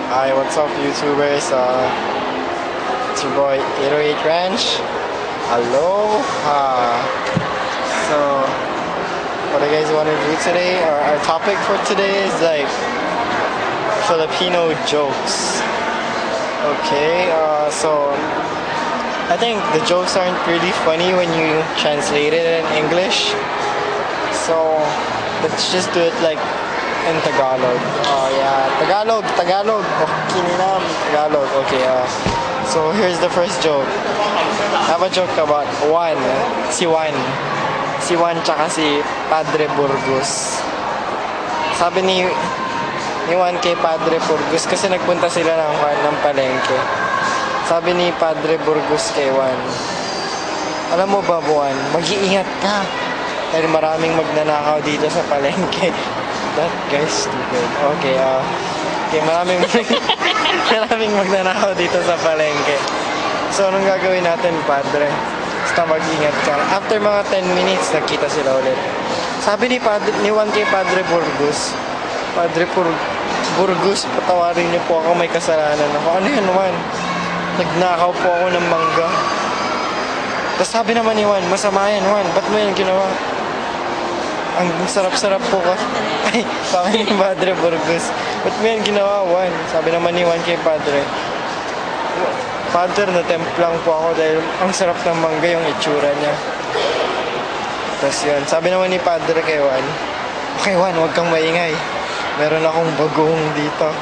Hi, what's up YouTubers? It's your boy 808 Ranch. Aloha! So, what I guys want to do today, or our topic for today is like Filipino jokes. Okay, so I think the jokes aren't really funny when you translate it in English. So, let's just do it like in Tagalog. Oh yeah, Tagalog. Oh, kininam, Tagalog. Okay, so here's the first joke. I have a joke about Juan. Si Juan tsaka si Padre Burgos. Sabi ni Juan kay Padre Burgos kasi nagpunta sila ng palengke. Sabi ni Padre Burgos kay Juan, alam mo ba Juan, mag-iingat ka. Dahil maraming magnanakaw dito sa palengke. That guy's stupid. Okay, maraming magnanakaw dito sa palengke. So, anong gagawin natin, Padre? Basta mag-ingat ka. After mga 10 minutes, nagkita sila ulit. Sabi ni Juan kay Padre Burgos, Burgos, patawarin niyo po ako, may kasalanan ako. Ano yan, Juan? Nagnakaw po ako ng mangga. Tapos sabi naman ni Juan, masama yan, Juan. Ba't mo yan ginawa? Ang sarap-sarap po ka. Ay, sabi ni Padre Burgos, ba't mo yan ginawa, Juan? Sabi naman ni Juan kay Padre, Father, natemplang po ako dahil ang sarap ng mangga yung itsura niya. Tapos yun, sabi naman ni Padre kay Juan, okay Juan, huwag kang maingay. Meron akong bagong dito.